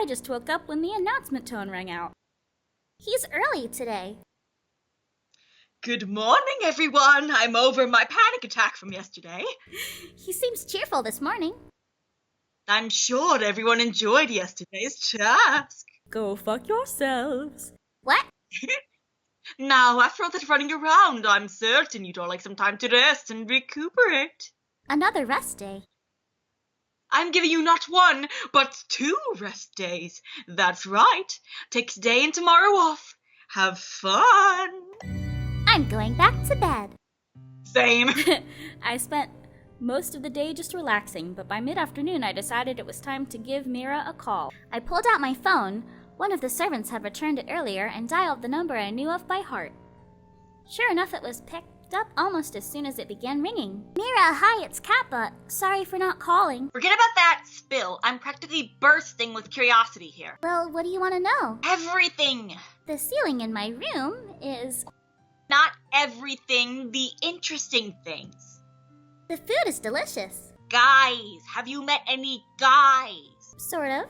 I just woke up when the announcement tone rang out. He's early today. Good morning, everyone. I'm over my panic attack from yesterday. He seems cheerful this morning. I'm sure everyone enjoyed yesterday's task. Go fuck yourselves. What? Now, after all that running around, I'm certain you'd all like some time to rest and recuperate. Another rest day. I'm giving you not one, but 2 rest days. That's right. Take today and tomorrow off. Have fun. I'm going back to bed. Same. I spent most of the day just relaxing, but by mid-afternoon I decided it was time to give Meera a call. I pulled out my phone. One of the servants had returned it earlier and dialed the number I knew of by heart. Sure enough, it was picked up almost as soon as it began ringing. Meera, hi, it's Kappa. Sorry for not calling. Forget about that spill. I'm practically bursting with curiosity here. Well, what do you want to know? Everything. The ceiling in my room is... Not everything, the interesting things. The food is delicious. Guys, have you met any guys? Sort of.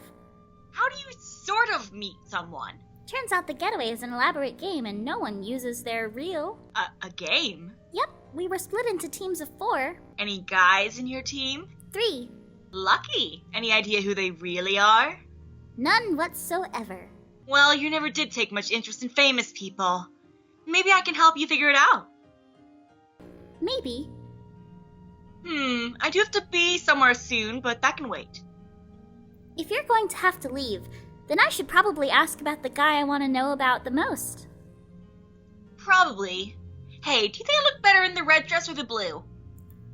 How do you sort of meet someone? Turns out the getaway is an elaborate game and no one uses their real... A game? Yep, we were split into teams of 4. Any guys in your team? 3. Lucky. Any idea who they really are? None whatsoever. Well, you never did take much interest in famous people. Maybe I can help you figure it out. Maybe. I do have to be somewhere soon, but that can wait. If you're going to have to leave, then I should probably ask about the guy I want to know about the most. Probably. Hey, do you think I look better in the red dress or the blue?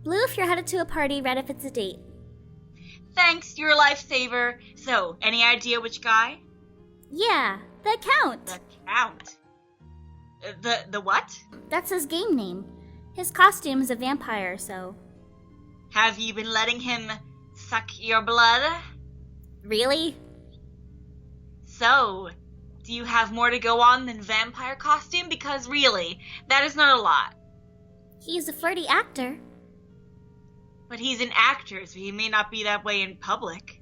Blue if you're headed to a party, red if it's a date. Thanks, you're a lifesaver. So, any idea which guy? Yeah, the Count. The Count. The what? That's his game name. His costume is a vampire, so... Have you been letting him suck your blood? Really? So, do you have more to go on than vampire costume? Because really, that is not a lot. He's a flirty actor. But he's an actor, so he may not be that way in public.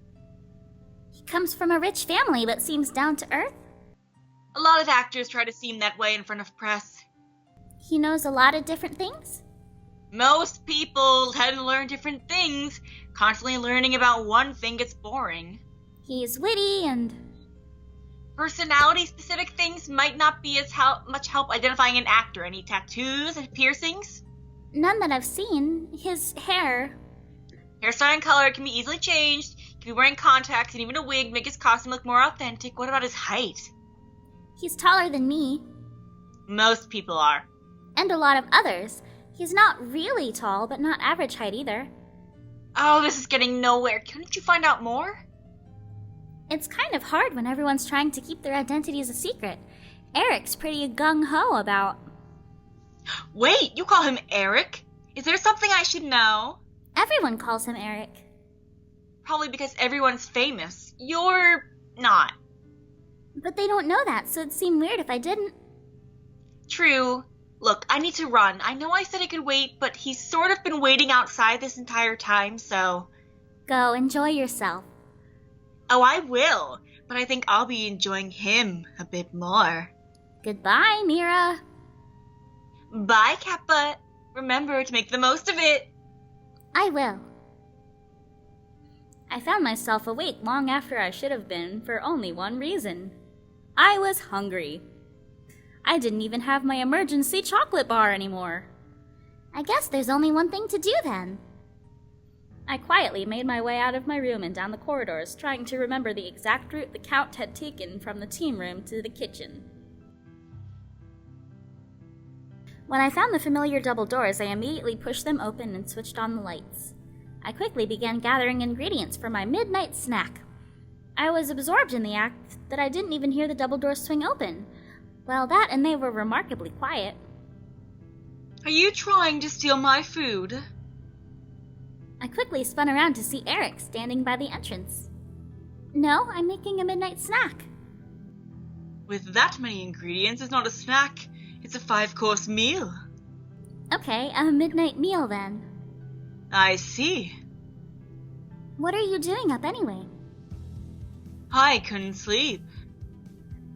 He comes from a rich family, but seems down to earth. A lot of actors try to seem that way in front of press. He knows a lot of different things. Most people tend to learn different things. Constantly learning about one thing gets boring. He's witty and... Personality-specific things might not be as much help identifying an actor. Any tattoos and piercings? None that I've seen. His hair... Hairstyle and color can be easily changed. He can be wearing contacts and even a wig to make his costume look more authentic. What about his height? He's taller than me. Most people are. And a lot of others. He's not really tall, but not average height either. Oh, this is getting nowhere. Couldn't you find out more? It's kind of hard when everyone's trying to keep their identities a secret. Eric's pretty gung-ho about... Wait, you call him Eric? Is there something I should know? Everyone calls him Eric. Probably because everyone's famous. You're not. But they don't know that, so it'd seem weird if I didn't. True. Look, I need to run. I know I said I could wait, but he's sort of been waiting outside this entire time, so... Go, enjoy yourself. Oh, I will. But I think I'll be enjoying him a bit more. Goodbye, Meera. Bye, Kappa. Remember to make the most of it. I will. I found myself awake long after I should have been for only one reason. I was hungry. I didn't even have my emergency chocolate bar anymore. I guess there's only one thing to do then. I quietly made my way out of my room and down the corridors, trying to remember the exact route the Count had taken from the team room to the kitchen. When I found the familiar double doors, I immediately pushed them open and switched on the lights. I quickly began gathering ingredients for my midnight snack. I was absorbed in the act that I didn't even hear the double doors swing open. Well, that and they were remarkably quiet. Are you trying to steal my food? I quickly spun around to see Eric standing by the entrance. No, I'm making a midnight snack. With that many ingredients, it's not a snack. It's a 5-course meal. Okay, a midnight meal then. I see. What are you doing up anyway? I couldn't sleep.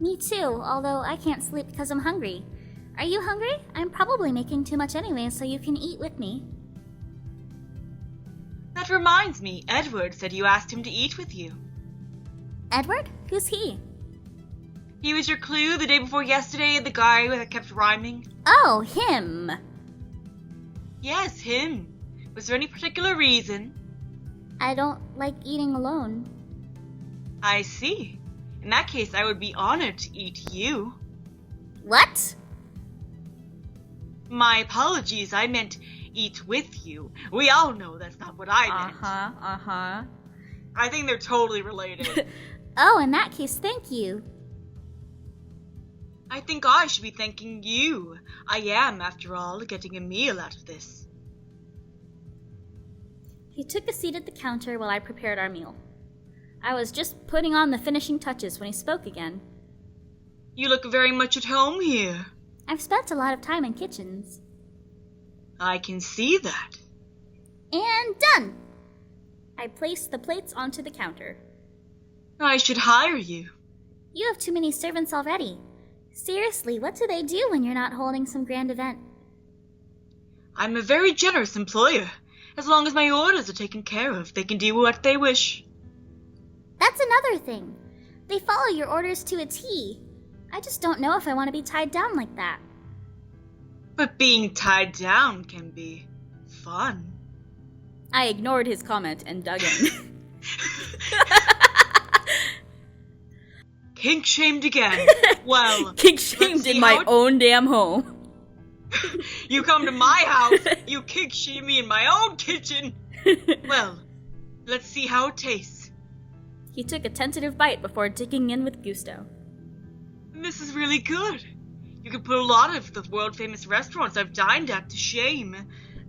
Me too, although I can't sleep because I'm hungry. Are you hungry? I'm probably making too much anyway, so you can eat with me. That reminds me, Edward said you asked him to eat with you. Edward? Who's he? He was your clue the day before yesterday, the guy that kept rhyming? Oh, him! Yes, him. Was there any particular reason? I don't like eating alone. I see. In that case, I would be honored to eat you. What? My apologies, I meant eat with you. We all know that's not what I meant. I think they're totally related. Oh, in that case, thank you. I think I should be thanking you. I am, after all, getting a meal out of this. He took a seat at the counter while I prepared our meal. I was just putting on the finishing touches when he spoke again. You look very much at home here. I've spent a lot of time in kitchens. I can see that. And done! I placed the plates onto the counter. I should hire you. You have too many servants already. Seriously, what do they do when you're not holding some grand event? I'm a very generous employer. As long as my orders are taken care of, they can do what they wish. That's another thing. They follow your orders to a T. I just don't know if I want to be tied down like that. But being tied down can be fun. I ignored his comment and dug in. Kink shamed again. Well, Kink shamed in my own damn home. You come to my house, you kink shame me in my own kitchen. Well, let's see how it tastes. He took a tentative bite before digging in with gusto. This is really good. You could put a lot of the world-famous restaurants I've dined at to shame.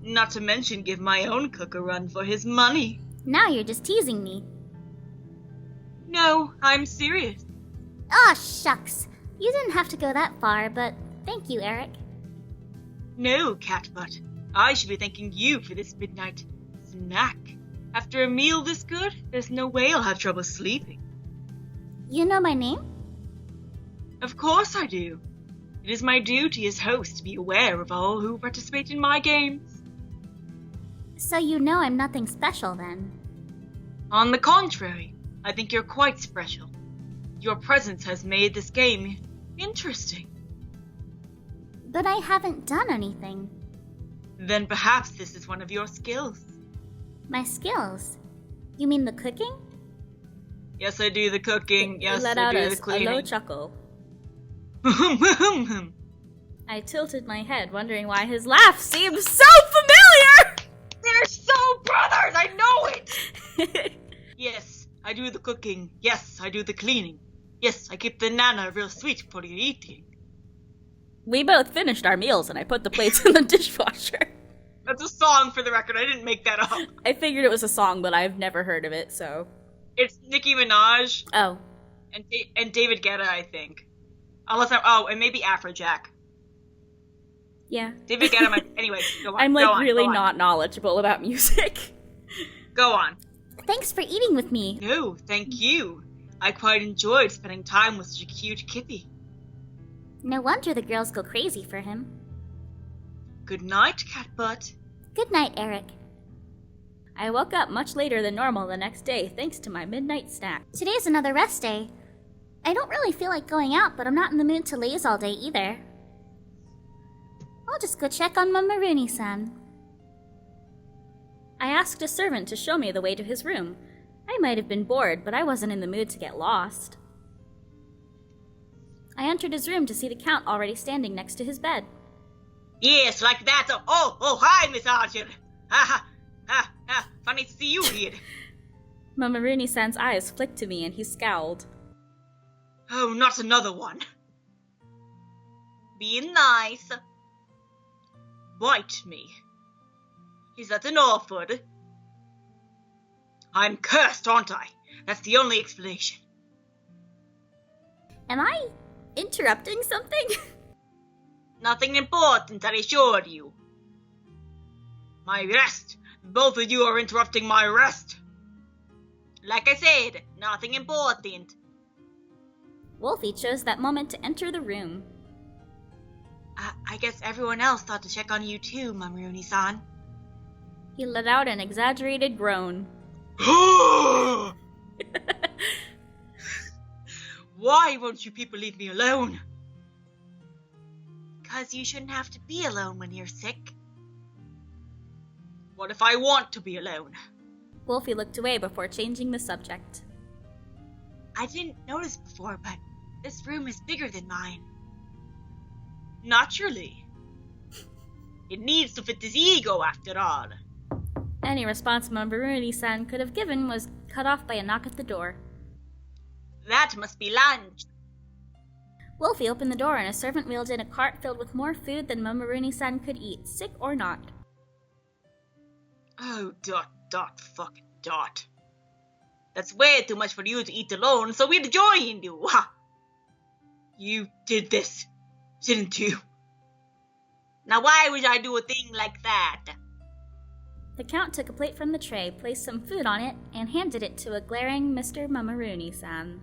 Not to mention give my own cook a run for his money. Now you're just teasing me. No, I'm serious. Aw, shucks. You didn't have to go that far, but thank you, Eric. No, Catbutt. I should be thanking you for this midnight snack. After a meal this good, there's no way I'll have trouble sleeping. You know my name? Of course I do. It is my duty as host to be aware of all who participate in my games. So you know I'm nothing special then. On the contrary, I think you're quite special. Your presence has made this game interesting. But I haven't done anything. Then perhaps this is one of your skills. My skills? You mean the cooking? Yes, I do the cooking. He Yes, let I out do a the cleaning. low chuckle. I tilted my head, wondering why his laugh seemed so familiar! They're so brothers! I know it! Yes, I do the cooking. Yes, I do the cleaning. Yes, I keep the nana real sweet for your eating. We both finished our meals and I put the plates in the dishwasher. That's a song for the record. I didn't make that up. I figured it was a song, but I've never heard of it, so... It's Nicki Minaj Oh. and David Guetta, I think. And maybe Afrojack. Yeah. David Guetta, anyway, go on. I'm go on, really go on. not knowledgeable about music. Go on. Thanks for eating with me. No, thank you. I quite enjoyed spending time with such a cute kippy. No wonder the girls go crazy for him. Good night, Catbutt. Good night, Eric. I woke up much later than normal the next day thanks to my midnight snack. Today's another rest day. I don't really feel like going out, but I'm not in the mood to laze all day either. I'll just go check on Mamaruni-san. I asked a servant to show me the way to his room. I might have been bored, but I wasn't in the mood to get lost. I entered his room to see the Count already standing next to his bed. Yes, like that. Oh, hi, Miss Archer. Ha. Funny to see you here. Mamaruni-san's eyes flicked to me and he scowled. Oh, not another one. Be nice. Bite me. Is that an offer? I'm cursed, aren't I? That's the only explanation. Am I interrupting something? Nothing important, I assure you. My rest. Both of you are interrupting my rest. Like I said, nothing important. Wolfie chose that moment to enter the room. I guess everyone else thought to check on you too, Mamaruni-san. He let out an exaggerated groan. Why won't you people leave me alone? 'Cause you shouldn't have to be alone when you're sick. What if I want to be alone? Wolfie looked away before changing the subject. I didn't notice before, but this room is bigger than mine. Naturally. It needs to fit his ego, after all. Any response Mamaruni-san could have given was cut off by a knock at the door. That must be lunch. Wolfie opened the door and a servant wheeled in a cart filled with more food than Mamaruni-san could eat, sick or not. Oh, fucking Dot. That's way too much for you to eat alone, so we'll join you. Ha! You did this, didn't you? Now why would I do a thing like that? The Count took a plate from the tray, placed some food on it, and handed it to a glaring Mr. Mamaruni-san.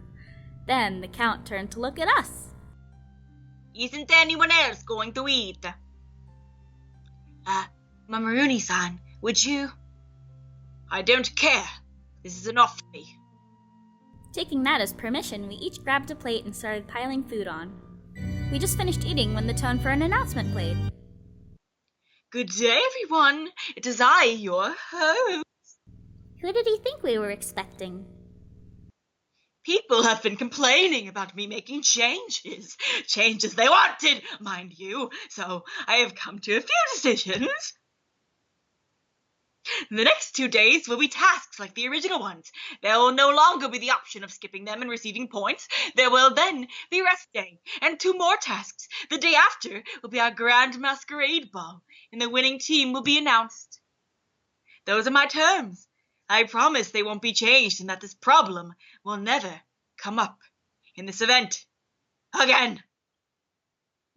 Then the Count turned to look at us. Isn't anyone else going to eat? Mamaruni-san, would you? I don't care. This is enough for me. Taking that as permission, we each grabbed a plate and started piling food on. We just finished eating when the tone for an announcement played. Good day, everyone. It is I, your host. Who did he think we were expecting? People have been complaining about me making changes. Changes they wanted, mind you. So I have come to a few decisions. The next 2 days will be tasks like the original ones. There will no longer be the option of skipping them and receiving points. There will then be rest day and 2 more tasks. The day after will be our grand masquerade ball, and the winning team will be announced. Those are my terms. I promise they won't be changed and that this problem will never come up in this event again.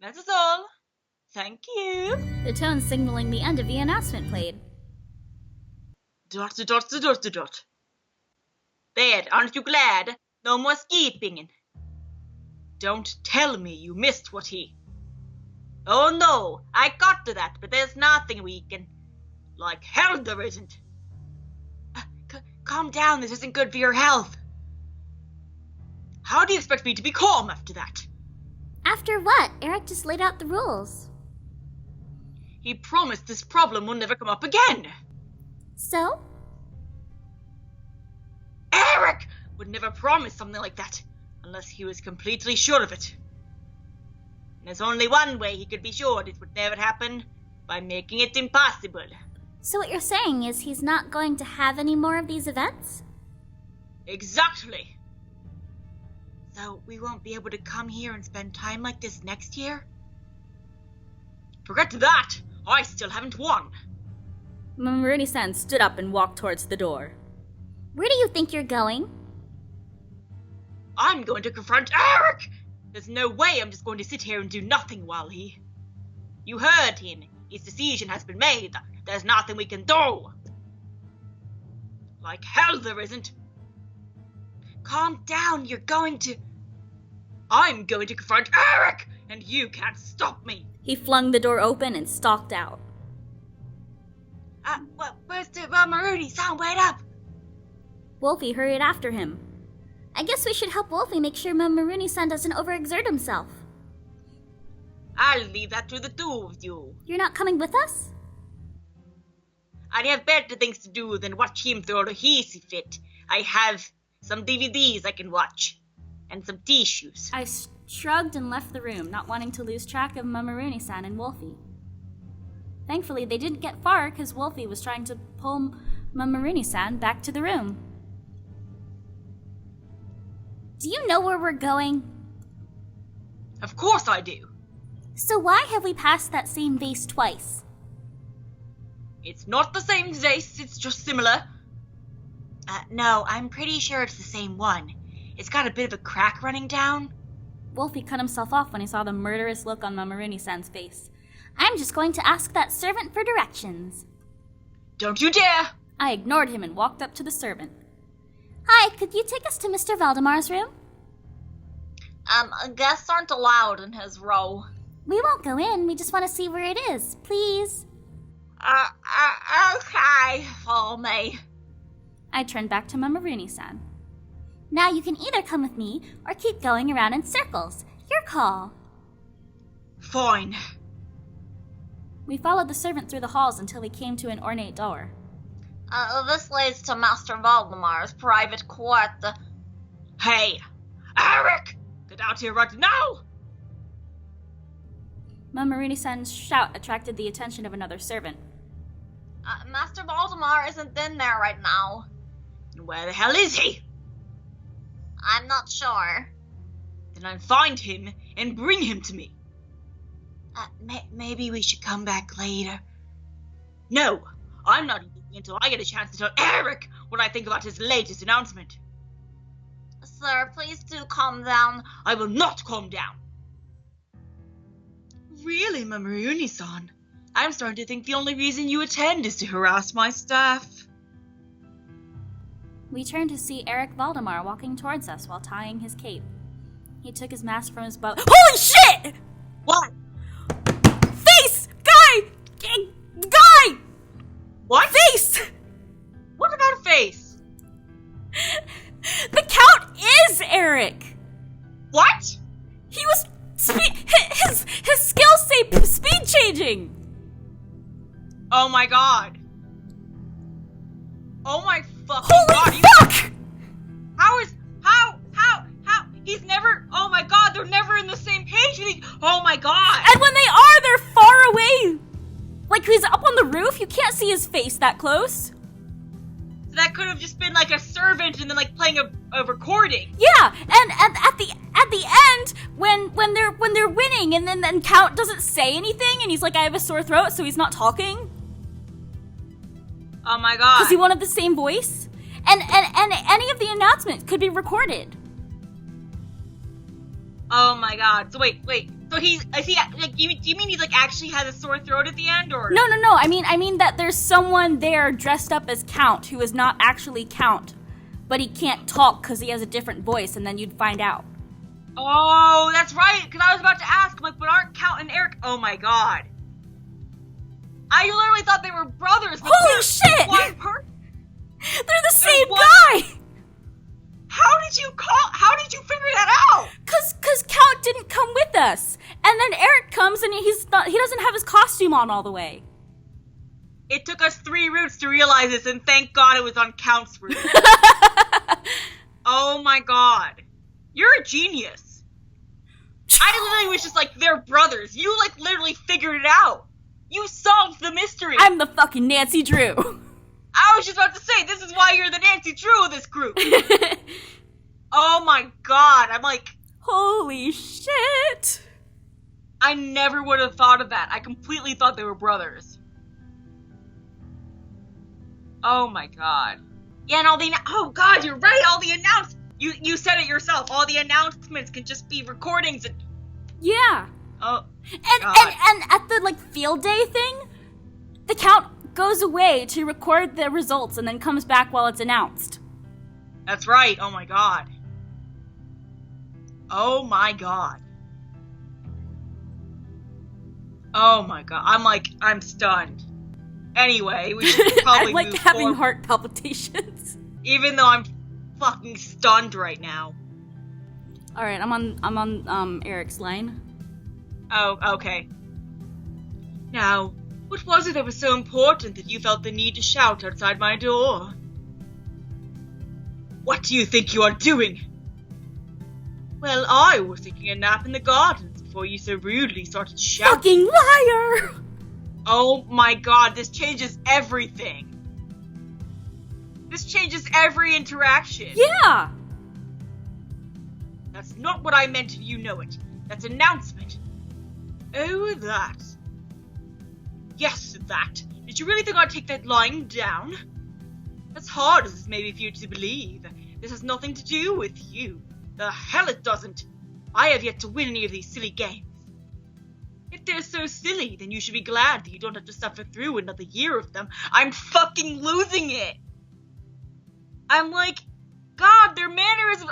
That is all. Thank you. The tone signaling the end of the announcement played. ... There, aren't you glad? No more skipping. Don't tell me you missed what he... Oh no, I got to that, but there's nothing we can... Like hell there isn't. Calm down, this isn't good for your health. How do you expect me to be calm after that? After what? Eric just laid out the rules. He promised this problem will never come up again. So? Eric would never promise something like that unless he was completely sure of it. And there's only one way he could be sure it would never happen, by making it impossible. So what you're saying is he's not going to have any more of these events? Exactly. So we won't be able to come here and spend time like this next year? Forget that! I still haven't won. Mamaruni-san stood up and walked towards the door. Where do you think you're going? I'm going to confront Eric! There's no way I'm just going to sit here and do nothing while he... You heard him. His decision has been made. There's nothing we can do. Like hell there isn't. Calm down, you're going to... I'm going to confront Eric, and you can't stop me. He flung the door open and stalked out. Where's the Mamaruni-san? Wait up! Wolfie hurried after him. I guess we should help Wolfie make sure Mamaruni-san doesn't overexert himself. I'll leave that to the 2 of you. You're not coming with us? I have better things to do than watch him throw the hissy fit. I have some DVDs I can watch, and some tissues. I shrugged and left the room, not wanting to lose track of Mamaruni-san and Wolfie. Thankfully, they didn't get far because Wolfie was trying to pull Mamaruni-san back to the room. Do you know where we're going? Of course I do. So why have we passed that same vase twice? It's not the same vase, it's just similar. No, I'm pretty sure it's the same one. It's got a bit of a crack running down. Wolfie cut himself off when he saw the murderous look on Mamaruni-san's face. I'm just going to ask that servant for directions. Don't you dare! I ignored him and walked up to the servant. Hi, could you take us to Mr. Valdemar's room? Guests aren't allowed in his row. We won't go in, we just want to see where it is, please. Okay, follow me. I turned back to Mamaruni-san. Now you can either come with me or keep going around in circles. Your call. Fine. We followed the servant through the halls until we came to an ornate door. This leads to Master Valdemar's private court. Hey, Eric! Get out here right now! Mamaruni-san's shout attracted the attention of another servant. Master Valdemar isn't in there right now. Where the hell is he? I'm not sure. Then I'll find him and bring him to me. Maybe we should come back later. No, I'm not leaving until I get a chance to tell Eric what I think about his latest announcement. Sir, please do calm down. I will not calm down. Really, Mamaruni-san? I'm starting to think the only reason you attend is to harass my staff. We turned to see Eric Valdemar walking towards us while tying his cape. He took his mask from his belt. Holy shit! What? Face! Guy! Guy! What? Face! What about a face? The Count is Eric! What? He was his skills say speed changing! Oh my god. Oh my fucking god. Holy fuck! How? He's never, oh my god, they're never in the same page. Oh my god. And when they are, they're far away. Like, he's up on the roof, you can't see his face that close. So that could have just been like a servant and then like playing a recording. Yeah, and at the end, when they're winning, and then Count doesn't say anything, and he's like, I have a sore throat, so he's not talking. Oh my god. Because he wanted the same voice. And any of the announcements could be recorded. Oh my god. So wait. So do you mean he like actually has a sore throat at the end, or? No. I mean that there's someone there dressed up as Count who is not actually Count, but he can't talk because he has a different voice, and then you'd find out. Oh, that's right. Because I was about to ask, like, but aren't Count and Eric? Oh my god. I literally thought they were brothers. Holy shit! One person. They're the same guy. How did you figure that out? Cause Count didn't come with us, and then Eric comes and he doesn't have his costume on all the way. It took us 3 routes to realize this, and thank God it was on Count's route. Oh my god. You're a genius. I literally was just like, they're brothers. You like literally figured it out. You solved the mystery. I'm the fucking Nancy Drew. I was just about to say, this is why you're the Nancy Drew of this group. Oh my god. I'm like, holy shit. I never would have thought of that. I completely thought they were brothers. Oh my god. Yeah, and oh god, you're right, all the announcements. You said it yourself, all the announcements can just be recordings and... Yeah. Oh, and at the, like, field day thing, the Count goes away to record the results and then comes back while it's announced. That's right, oh my god. Oh my god. Oh my god, I'm stunned. Anyway, we should probably I'm like move having forward. heart palpitations. Even though I'm fucking stunned right now. Alright, I'm on Eric's line. Oh, okay. Now, what was it that was so important that you felt the need to shout outside my door? What do you think you are doing? Well, I was taking a nap in the gardens before you so rudely started shouting. Fucking liar! Oh my god, this changes everything. This changes every interaction. Yeah! That's not what I meant, and you know it. That's announcement. Oh, that. Yes, that. Did you really think I'd take that lying down? As hard as this may be for you to believe, this has nothing to do with you. The hell it doesn't. I have yet to win any of these silly games. If they're so silly, then you should be glad that you don't have to suffer through another year of them. I'm fucking losing it. I'm like, god, their mannerisms,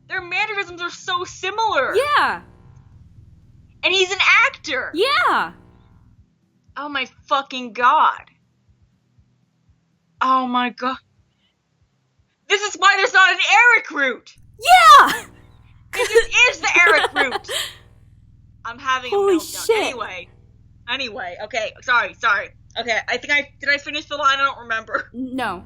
their mannerisms are so similar. Yeah. And he's an actor. Yeah. Oh my fucking god. Oh my god. This is why there's not an Eric route. Yeah. This is the Eric route. I'm having Holy a meltdown. shit. Anyway, okay, sorry. Okay, did I finish the line? I don't remember. No.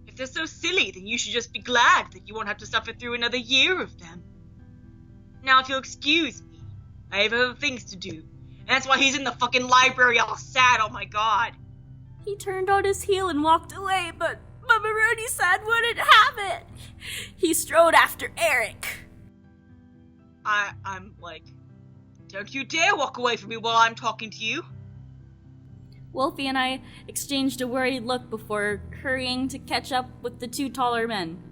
If they're so silly, then you should just be glad that you won't have to suffer through another year of them. Now, if you'll excuse me, I have other things to do. And that's why he's in the fucking library all sad, oh my god. He turned on his heel and walked away, but Mamarooni-san wouldn't have it. He strode after Eric. I'm like, don't you dare walk away from me while I'm talking to you. Wolfie and I exchanged a worried look before hurrying to catch up with the two taller men.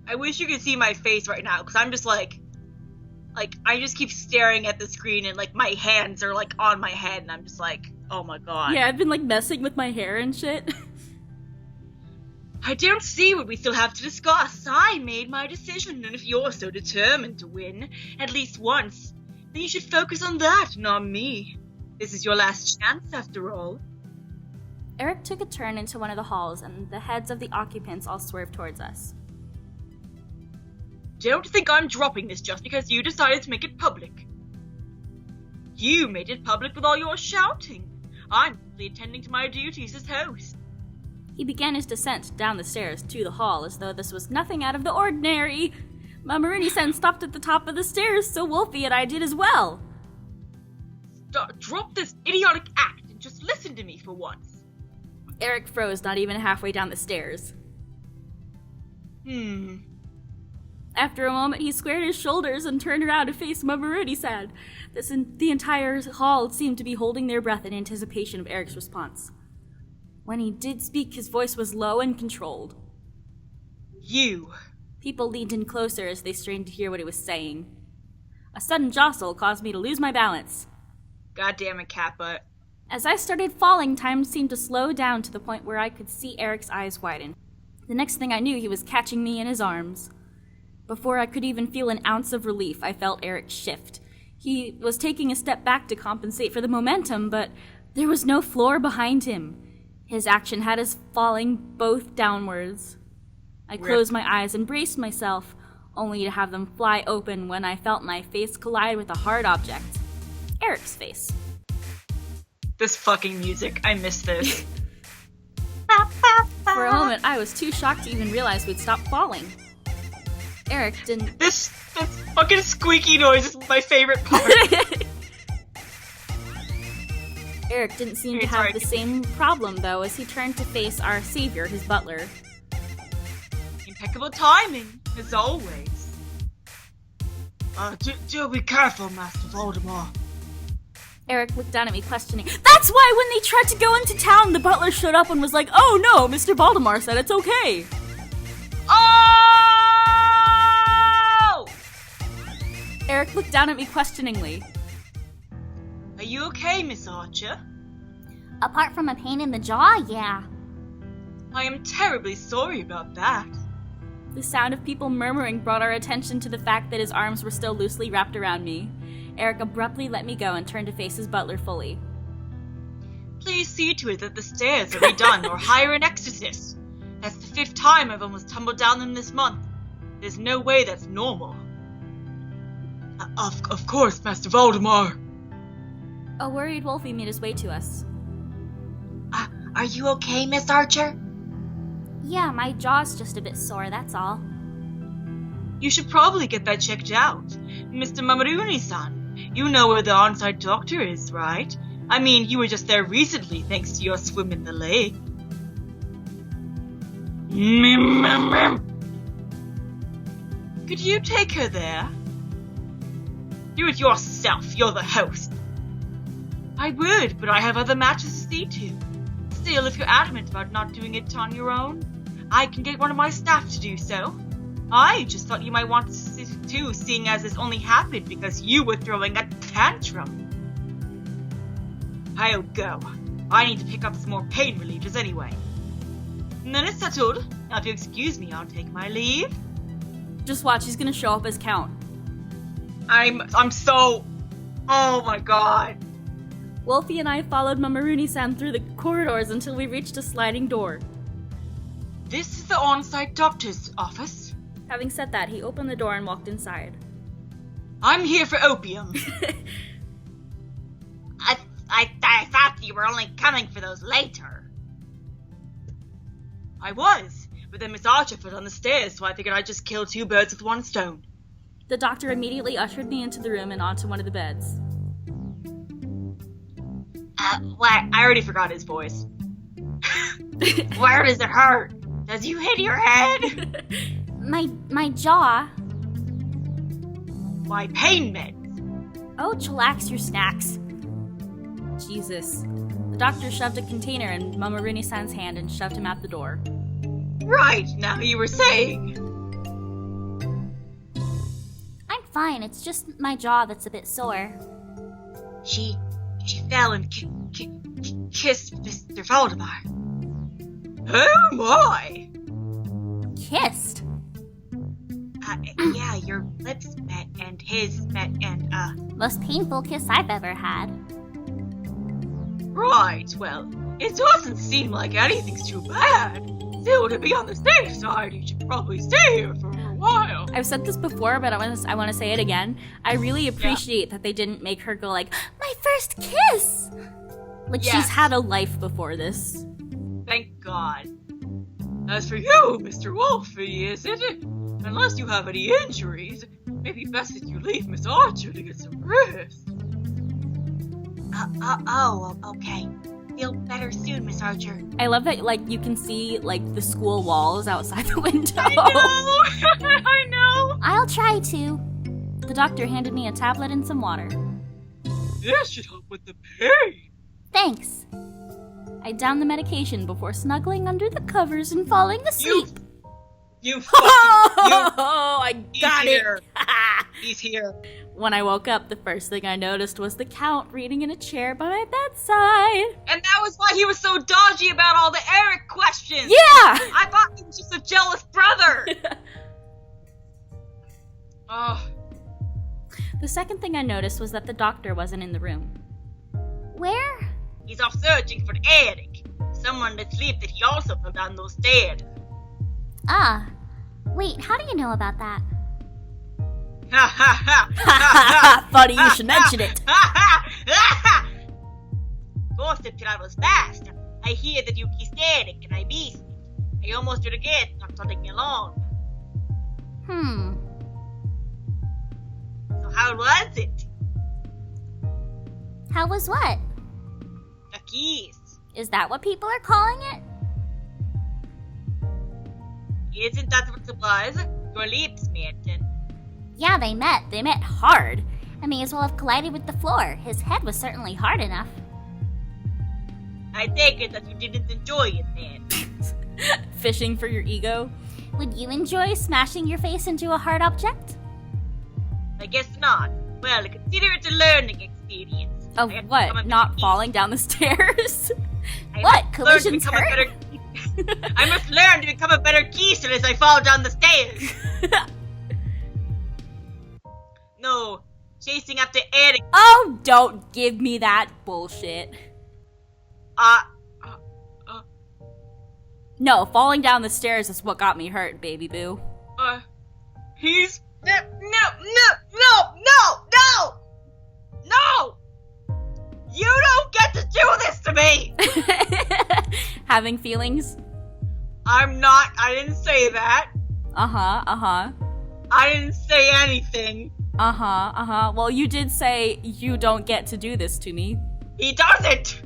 I wish you could see my face right now, because I'm just like, I just keep staring at the screen and, like, my hands are, like, on my head, and I'm just like, oh my god. Yeah, I've been, like, messing with my hair and shit. I don't see what we still have to discuss. I made my decision, and if you're so determined to win, at least once, then you should focus on that, not me. This is your last chance, after all. Eric took a turn into one of the halls, and the heads of the occupants all swerved towards us. Don't think I'm dropping this just because you decided to make it public. You made it public with all your shouting. I'm simply attending to my duties as host. He began his descent down the stairs to the hall as though this was nothing out of the ordinary. Mamarooni-san stopped at the top of the stairs, so Wolfie and I did as well. Drop this idiotic act and just listen to me for once. Eric froze not even halfway down the stairs. After a moment, he squared his shoulders and turned around to face Mamarooni-san. The entire hall seemed to be holding their breath in anticipation of Eric's response. When he did speak, his voice was low and controlled. You. People leaned in closer as they strained to hear what he was saying. A sudden jostle caused me to lose my balance. God damn it, Catbutt. As I started falling, time seemed to slow down to the point where I could see Eric's eyes widen. The next thing I knew, he was catching me in his arms. Before I could even feel an ounce of relief, I felt Eric shift. He was taking a step back to compensate for the momentum, but there was no floor behind him. His action had us falling both downwards. I closed my eyes and braced myself, only to have them fly open when I felt my face collide with a hard object. Eric's face. This fucking music. I miss this. For a moment, I was too shocked to even realize we'd stopped falling. Eric didn't... This fucking squeaky noise is my favorite part. Eric didn't seem to have the same problem, though, as he turned to face our savior, his butler. Impeccable timing, as always. Do be careful, Master Voldemort. Eric looked down at me, questioning. That's why when they tried to go into town, the butler showed up and was like, "Oh no, Mr. Voldemort said it's okay." Oh! Eric looked down at me questioningly. Are you okay, Miss Archer? Apart from a pain in the jaw, yeah. I am terribly sorry about that. The sound of people murmuring brought our attention to the fact that his arms were still loosely wrapped around me. Eric abruptly let me go and turned to face his butler fully. Please see to it that the stairs are redone or hire an exorcist. That's the 5th time I've almost tumbled down them this month. There's no way that's normal. Of course, Master Voldemort. A worried Wolfie made his way to us. Are you okay, Miss Archer? Yeah, my jaw's just a bit sore, that's all. You should probably get that checked out. Mr. Mamarooni-san, you know where the on-site doctor is, right? I mean, you were just there recently thanks to your swim in the lake. Could you take her there? Do it yourself, you're the host. I would, but I have other matters to see to. Still, if you're adamant about not doing it on your own, I can get one of my staff to do so. I just thought you might want to, seeing as this only happened because you were throwing a tantrum. I'll go. I need to pick up some more pain relievers anyway. And then it's settled. Now if you excuse me, I'll take my leave. Just watch, he's gonna show up as Count. I'm so... Oh my god. Wolfie and I followed Mamaruni-san through the corridors until we reached a sliding door. This is the on-site doctor's office. Having said that, he opened the door and walked inside. I'm here for opium. I thought you were only coming for those later. I was, but then Miss Archer put on the stairs, so I figured I'd just kill 2 birds with 1 stone. The doctor immediately ushered me into the room and onto one of the beds. What? I already forgot his voice. Where does it hurt? Does you hit your head? My jaw. My pain meds. Oh, chillax your snacks. Jesus. The doctor shoved a container in Mamaruni-san's hand and shoved him out the door. Right, now you were saying. I'm fine, it's just my jaw that's a bit sore. She fell and kissed Mr. Valdemar. Oh my! Kissed? Yeah, your lips met and his met and, Most painful kiss I've ever had. Right, well, it doesn't seem like anything's too bad. Still, to be on the safe side, you should probably stay here for a while. I've said this before, but I want to say it again. I really appreciate that they didn't make her go like, my first kiss! Like, Yes. she's had a life before this. Thank God. As for you, Mr. Wolfie, isn't it? Unless you have any injuries, maybe best that you leave Miss Archer to get some rest. Okay. Feel better soon, Miss Archer. I love that, like, you can see, like, the school walls outside the window. I know! I know! I'll try to. The doctor handed me a tablet and some water. This should help with the pain. Thanks. I downed the medication before snuggling under the covers and falling asleep. You fucking... Oh, I got He's it! here. He's here. When I woke up, the first thing I noticed was the Count reading in a chair by my bedside. And that was why he was so dodgy about all the Eric questions. Yeah! I thought he was just a jealous brother. Oh, The second thing I noticed was that the doctor wasn't in the room. Where? He's off searching for Eric. Someone asleep that he also fell down those stairs. Ah. Wait, how do you know about that? Ha ha ha! Funny you should mention it. Gossip travels fast. I hear that you kissed Eric and I missed it. I almost regret not telling me along. So how was it? How was what? A kiss. Is that what people are calling it? Isn't that what supplies? Your lips met. Yeah, they met. They met hard. I may as well have collided with the floor. His head was certainly hard enough. I take it that you didn't enjoy it then. Fishing for your ego. Would you enjoy smashing your face into a hard object? I guess not. Well, consider it a learning experience. Of I have to what? become a Not better falling down the stairs? I What? must learn to Collisions become a hurt? better- I must learn to become a better keister as I fall down the stairs. No, chasing after Eric. Oh, don't give me that bullshit. No, falling down the stairs is what got me hurt, baby boo. he's... No! You don't get to do this to me! Having feelings? I didn't say that. Uh-huh. I didn't say anything. Well, you did say you don't get to do this to me. He doesn't!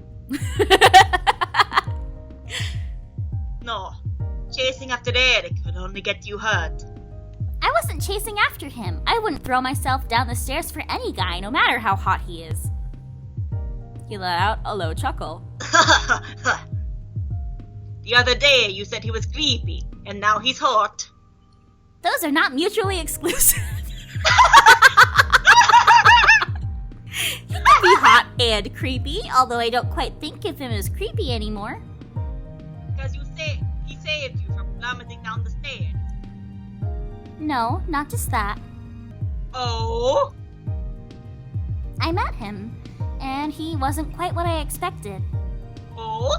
No, chasing after Eric would only get you hurt. I wasn't chasing after him. I wouldn't throw myself down the stairs for any guy, no matter how hot he is. He let out a low chuckle. The other day you said he was creepy, and now he's hot. Those are not mutually exclusive. He can be hot and creepy, although I don't quite think of him as creepy anymore. Because he say No, not just that. Oh? I met him, and he wasn't quite what I expected. Oh?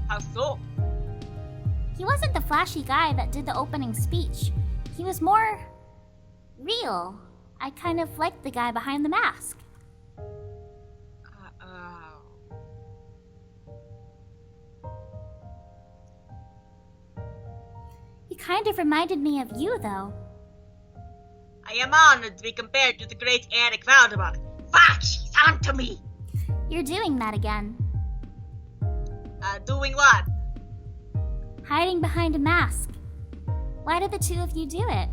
How so? He wasn't the flashy guy that did the opening speech. He was more real. I kind of liked the guy behind the mask. He kind of reminded me of you, though. I am honored to be compared to the great Eric Valdemar. Fudge! He's on to me! You're doing that again. Doing what? Hiding behind a mask. Why did the two of you do it?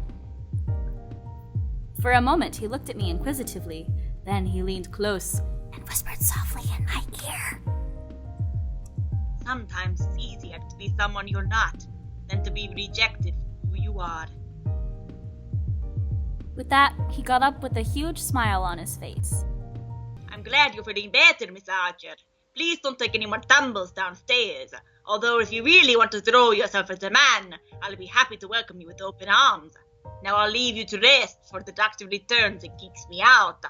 For a moment, he looked at me inquisitively. Then he leaned close And whispered softly in my ear. Sometimes it's easier to be someone you're not than to be rejected for who you are. With that, he got up with a huge smile on his face. I'm glad you're feeling better, Miss Archer. Please don't take any more tumbles downstairs. Although if you really want to throw yourself as a man, I'll be happy to welcome you with open arms. Now I'll leave you to rest before the doctor returns and kicks me out.